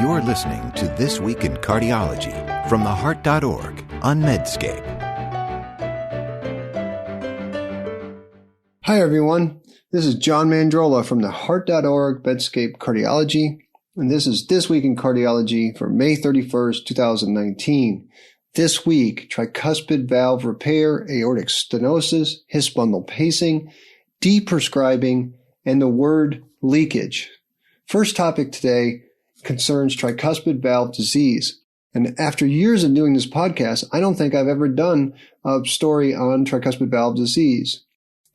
You're listening to This Week in Cardiology from theheart.org on Medscape. Hi, everyone. This is John Mandrola from theheart.org Medscape Cardiology, and this is This Week in Cardiology for May 31st, 2019. This week, tricuspid valve repair, aortic stenosis, His bundle pacing, deprescribing, and the word leakage. First topic today concerns tricuspid valve disease. And after years of doing this podcast, I don't think I've ever done a story on tricuspid valve disease.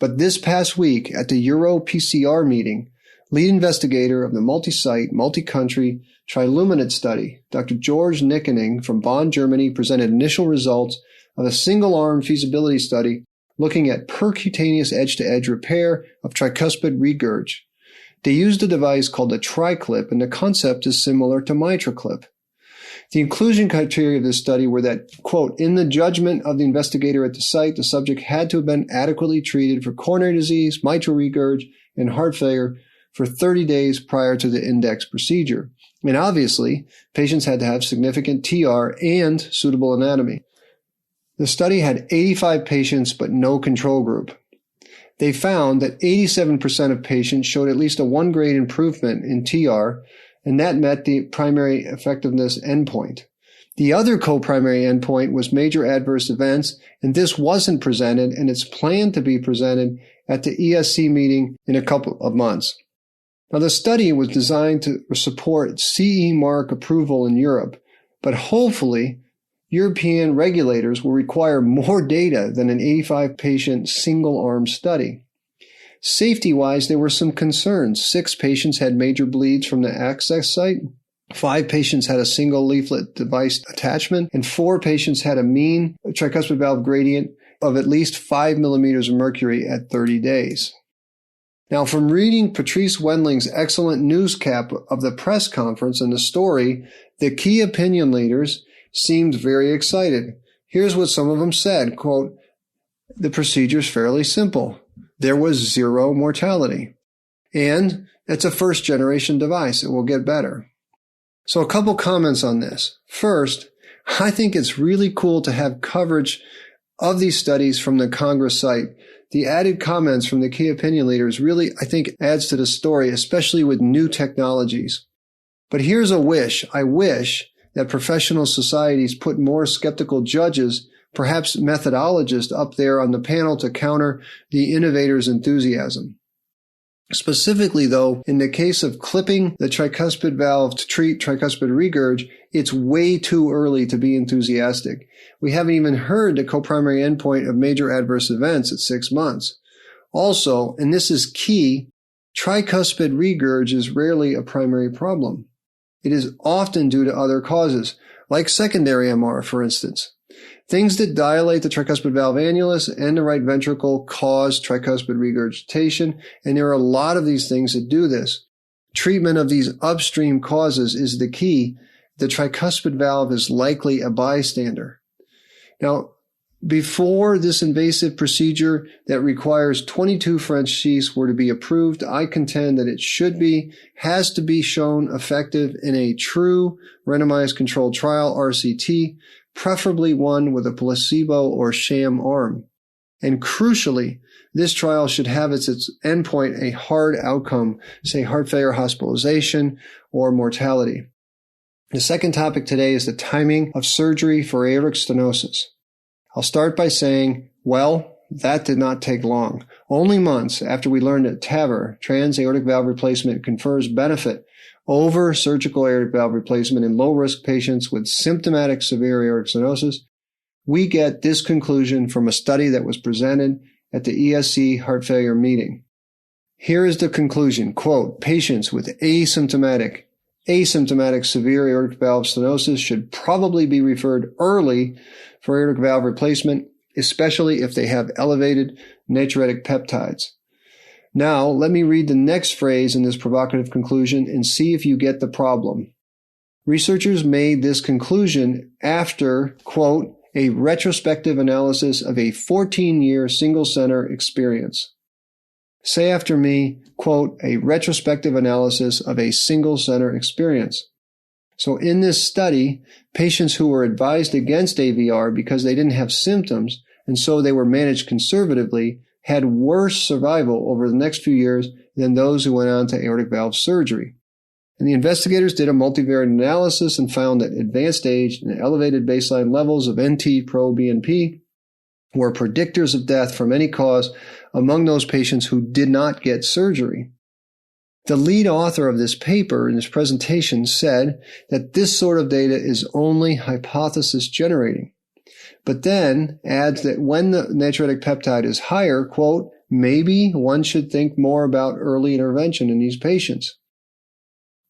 But this past week at the Euro-PCR meeting, lead investigator of the multi-site, multi-country Triluminate study, Dr. George Nickening from Bonn, Germany, presented initial results of a single-arm feasibility study looking at percutaneous edge-to-edge repair of tricuspid regurg. They used a device called a TriClip, and the concept is similar to MitraClip. The inclusion criteria of this study were that, quote, in the judgment of the investigator at the site, the subject had to have been adequately treated for coronary disease, mitral regurg, and heart failure for 30 days prior to the index procedure. And obviously, patients had to have significant TR and suitable anatomy. The study had 85 patients, but no control group. They found that 87% of patients showed at least a 1-grade improvement in TR, and that met the primary effectiveness endpoint. The other co-primary endpoint was major adverse events, and this wasn't presented, and it's planned to be presented at the ESC meeting in a couple of months. Now, the study was designed to support CE mark approval in Europe, but hopefully European regulators will require more data than an 85-patient single-arm study. Safety-wise, there were some concerns. 6 patients had major bleeds from the access site, 5 patients had a single leaflet device attachment, and 4 patients had a mean tricuspid valve gradient of at least 5 millimeters of mercury at 30 days. Now, from reading Patrice Wendling's excellent newscap of the press conference and the story, the key opinion leaders seemed very excited. Here's what some of them said, quote, the procedure's fairly simple. There was 0 mortality. And it's a first-generation device. It will get better. So a couple comments on this. First, I think it's really cool to have coverage of these studies from the Congress site. The added comments from the key opinion leaders really, I think, adds to the story, especially with new technologies. But here's a wish. I wish that professional societies put more skeptical judges, perhaps methodologists, up there on the panel to counter the innovators' enthusiasm. Specifically, though, in the case of clipping the tricuspid valve to treat tricuspid regurg, it's way too early to be enthusiastic. We haven't even heard the co-primary endpoint of major adverse events at 6 months. Also, and this is key, tricuspid regurg is rarely a primary problem. It is often due to other causes, like secondary MR, for instance. Things that dilate the tricuspid valve annulus and the right ventricle cause tricuspid regurgitation, and there are a lot of these things that do this. Treatment of these upstream causes is the key. The tricuspid valve is likely a bystander. Now, before this invasive procedure that requires 22 French sheaths were to be approved, I contend that it has to be shown effective in a true randomized controlled trial, RCT, preferably one with a placebo or sham arm. And crucially, this trial should have as its endpoint a hard outcome, say heart failure, hospitalization, or mortality. The second topic today is the timing of surgery for aortic stenosis. I'll start by saying, well, that did not take long. Only months after we learned that TAVR, trans-aortic valve replacement, confers benefit over surgical aortic valve replacement in low-risk patients with symptomatic severe aortic stenosis, we get this conclusion from a study that was presented at the ESC heart failure meeting. Here is the conclusion, quote, patients with asymptomatic severe aortic valve stenosis should probably be referred early for aortic valve replacement, especially if they have elevated natriuretic peptides. Now, let me read the next phrase in this provocative conclusion and see if you get the problem. Researchers made this conclusion after, quote, a retrospective analysis of a 14-year single-center experience. Say after me, quote, a retrospective analysis of a single-center experience. So in this study, patients who were advised against AVR because they didn't have symptoms, and so they were managed conservatively, had worse survival over the next few years than those who went on to aortic valve surgery. And the investigators did a multivariate analysis and found that advanced age and elevated baseline levels of NT-proBNP were predictors of death from any cause among those patients who did not get surgery. The lead author of this paper in this presentation said that this sort of data is only hypothesis generating, but then adds that when the natriuretic peptide is higher, quote, maybe one should think more about early intervention in these patients.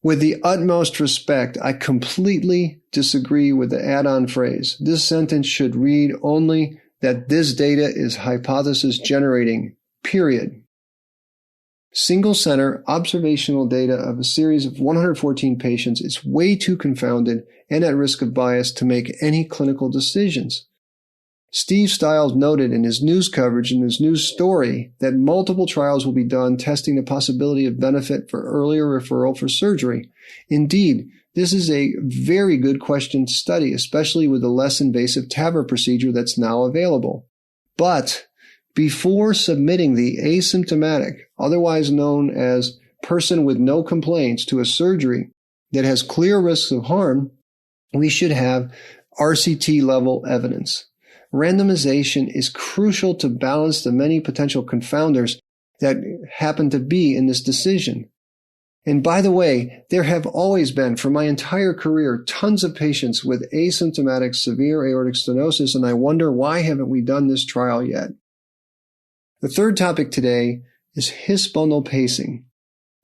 With the utmost respect, I completely disagree with the add-on phrase. This sentence should read only that this data is hypothesis generating, period. Single center observational data of a series of 114 patients is way too confounded and at risk of bias to make any clinical decisions. Steve Stiles noted in his news coverage in his news story that multiple trials will be done testing the possibility of benefit for earlier referral for surgery. Indeed, this is a very good question to study, especially with the less invasive TAVR procedure that's now available. But before submitting the asymptomatic, otherwise known as person with no complaints, to a surgery that has clear risks of harm, we should have RCT level evidence. Randomization is crucial to balance the many potential confounders that happen to be in this decision. And by the way, there have always been, for my entire career, tons of patients with asymptomatic severe aortic stenosis, and I wonder why haven't we done this trial yet? The third topic today is His bundle pacing.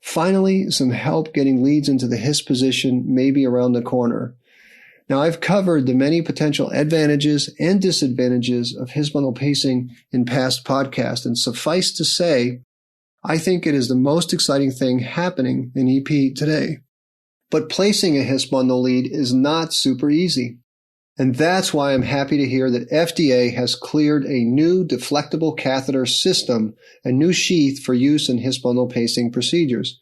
Finally, some help getting leads into the His position may be around the corner. Now, I've covered the many potential advantages and disadvantages of His bundle pacing in past podcasts, and suffice to say, I think it is the most exciting thing happening in EP today. But placing a His bundle lead is not super easy. And that's why I'm happy to hear that FDA has cleared a new deflectable catheter system, a new sheath for use in His bundle pacing procedures.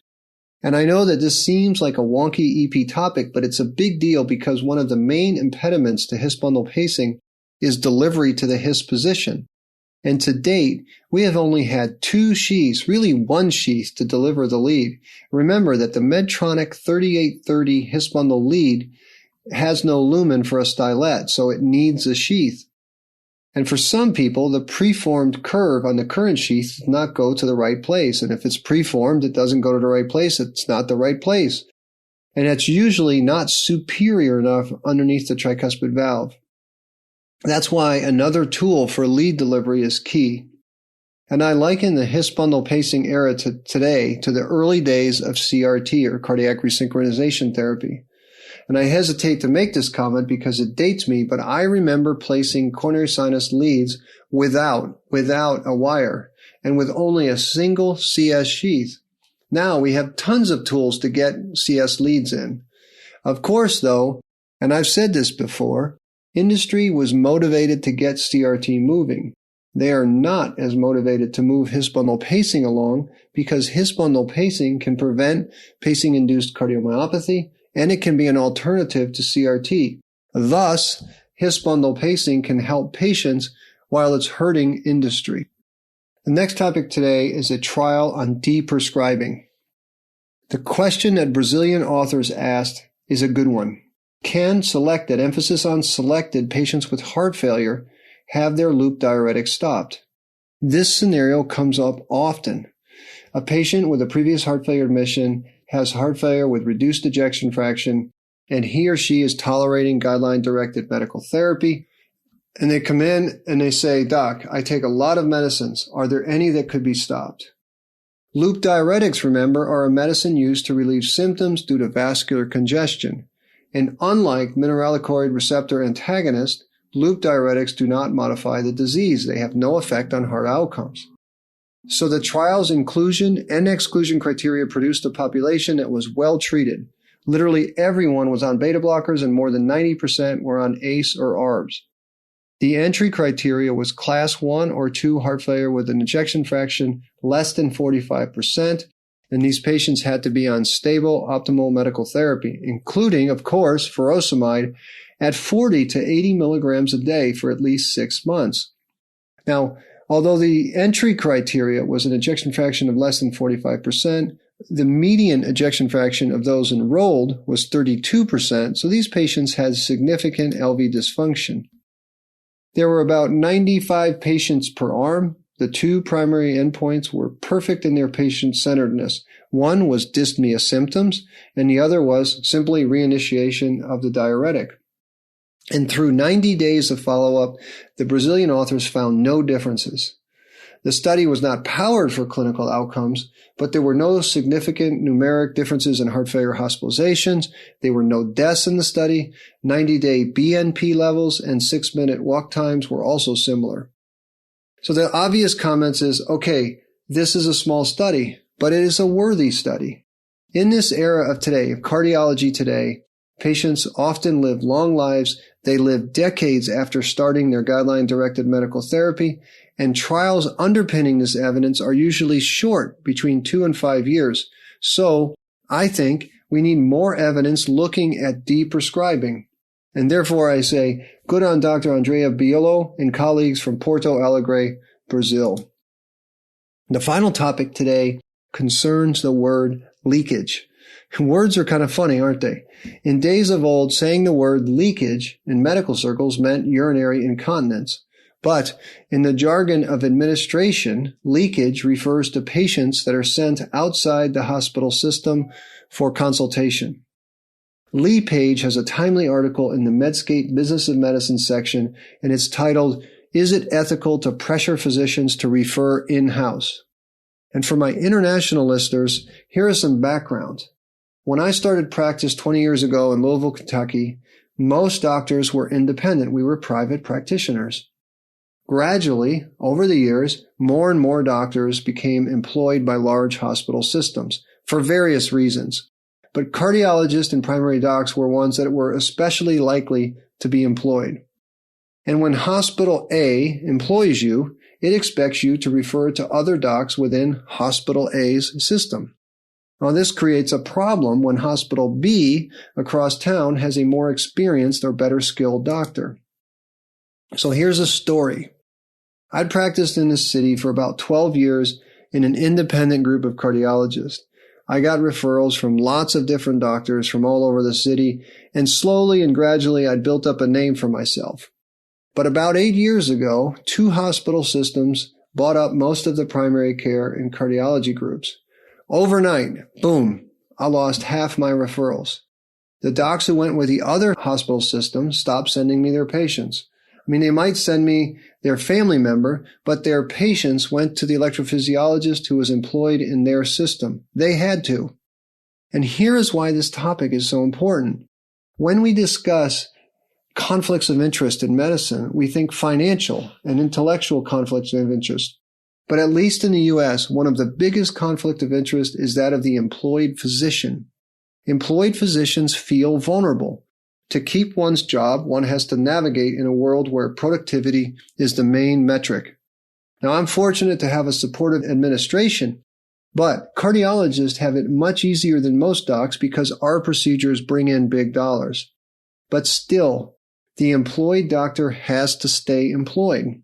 And I know that this seems like a wonky EP topic, but it's a big deal because one of the main impediments to His bundle pacing is delivery to the His position. And to date, we have only had 2 sheaths, really 1 sheath, to deliver the lead. Remember that the Medtronic 3830 His bundle lead has no lumen for a stylet, so it needs a sheath. And for some people, the preformed curve on the current sheath does not go to the right place. And if it's preformed, it doesn't go to the right place. It's not the right place. And it's usually not superior enough underneath the tricuspid valve. That's why another tool for lead delivery is key. And I liken the His bundle pacing era today to the early days of CRT, or cardiac resynchronization therapy. And I hesitate to make this comment because it dates me, but I remember placing coronary sinus leads without a wire and with only a single CS sheath. Now we have tons of tools to get CS leads in. Of course, though, and I've said this before, industry was motivated to get CRT moving. They are not as motivated to move His bundle pacing along because His bundle pacing can prevent pacing-induced cardiomyopathy, and it can be an alternative to CRT. Thus, His bundle pacing can help patients while it's hurting industry. The next topic today is a trial on deprescribing. The question that Brazilian authors asked is a good one. Can selected, emphasis on selected, patients with heart failure have their loop diuretics stopped? This scenario comes up often. A patient with a previous heart failure admission has heart failure with reduced ejection fraction, and he or she is tolerating guideline-directed medical therapy. And they come in and they say, "Doc, I take a lot of medicines. Are there any that could be stopped?" Loop diuretics, remember, are a medicine used to relieve symptoms due to vascular congestion. And unlike mineralocorticoid receptor antagonists, loop diuretics do not modify the disease. They have no effect on heart outcomes. So the trial's inclusion and exclusion criteria produced a population that was well treated. Literally everyone was on beta blockers and more than 90% were on ACE or ARBs. The entry criteria was class 1 or 2 heart failure with an ejection fraction less than 45%, and these patients had to be on stable, optimal medical therapy, including, of course, furosemide at 40 to 80 milligrams a day for at least 6 months. Now, although the entry criteria was an ejection fraction of less than 45%, the median ejection fraction of those enrolled was 32%, so these patients had significant LV dysfunction. There were about 95 patients per arm. The two primary endpoints were perfect in their patient-centeredness. One was dyspnea symptoms, and the other was simply reinitiation of the diuretic. And through 90 days of follow-up, the Brazilian authors found no differences. The study was not powered for clinical outcomes, but there were no significant numeric differences in heart failure hospitalizations. There were no deaths in the study. 90-day BNP levels and 6-minute walk times were also similar. So the obvious comments is, okay, this is a small study, but it is a worthy study. In this era of today, of cardiology today, patients often live long lives. They live decades after starting their guideline-directed medical therapy, and trials underpinning this evidence are usually short, between 2 and 5 years. So I think we need more evidence looking at deprescribing. And therefore I say, good on Dr. Andrea Biolo and colleagues from Porto Alegre, Brazil. The final topic today concerns the word leakage. Words are kind of funny, aren't they? In days of old, saying the word leakage in medical circles meant urinary incontinence. But in the jargon of administration, leakage refers to patients that are sent outside the hospital system for consultation. Lee Page has a timely article in the Medscape Business of Medicine section, and it's titled, "Is it ethical to pressure physicians to refer in-house?" And for my international listeners, here is some background. When I started practice 20 years ago in Louisville, Kentucky, most doctors were independent. We were private practitioners. Gradually, over the years, more and more doctors became employed by large hospital systems for various reasons. But cardiologists and primary docs were ones that were especially likely to be employed. And when Hospital A employs you, it expects you to refer to other docs within Hospital A's system. Now, this creates a problem when Hospital B across town has a more experienced or better skilled doctor. So here's a story. I'd practiced in this city for about 12 years in an independent group of cardiologists. I got referrals from lots of different doctors from all over the city, and slowly and gradually I'd built up a name for myself. But about 8 years ago, 2 hospital systems bought up most of the primary care and cardiology groups. Overnight, boom, I lost half my referrals. The docs who went with the other hospital systems stopped sending me their patients. I mean, they might send me their family member, but their patients went to the electrophysiologist who was employed in their system. They had to. And here is why this topic is so important. When we discuss conflicts of interest in medicine, we think financial and intellectual conflicts of interest. But at least in the U.S., one of the biggest conflict of interest is that of the employed physician. Employed physicians feel vulnerable. To keep one's job, one has to navigate in a world where productivity is the main metric. Now, I'm fortunate to have a supportive administration, but cardiologists have it much easier than most docs because our procedures bring in big dollars. But still, the employed doctor has to stay employed.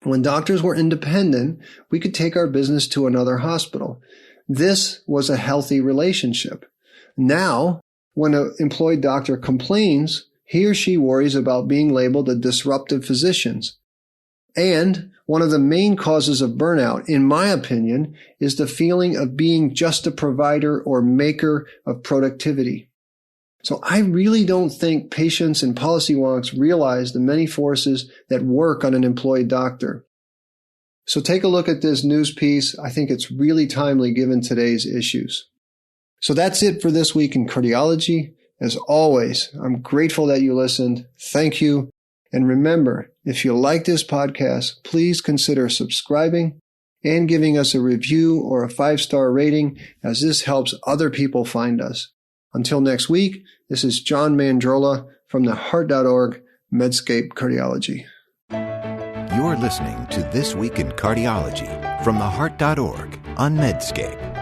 When doctors were independent, we could take our business to another hospital. This was a healthy relationship. Now, when an employed doctor complains, he or she worries about being labeled a disruptive physician. And one of the main causes of burnout, in my opinion, is the feeling of being just a provider or maker of productivity. So I really don't think patients and policy wonks realize the many forces that work on an employed doctor. So take a look at this news piece. I think it's really timely given today's issues. So that's it for this week in cardiology. As always, I'm grateful that you listened. Thank you. And remember, if you like this podcast, please consider subscribing and giving us a review or a 5-star rating, as this helps other people find us. Until next week, this is John Mandrola from the Heart.org Medscape Cardiology. You're listening to This Week in Cardiology from the Heart.org on Medscape.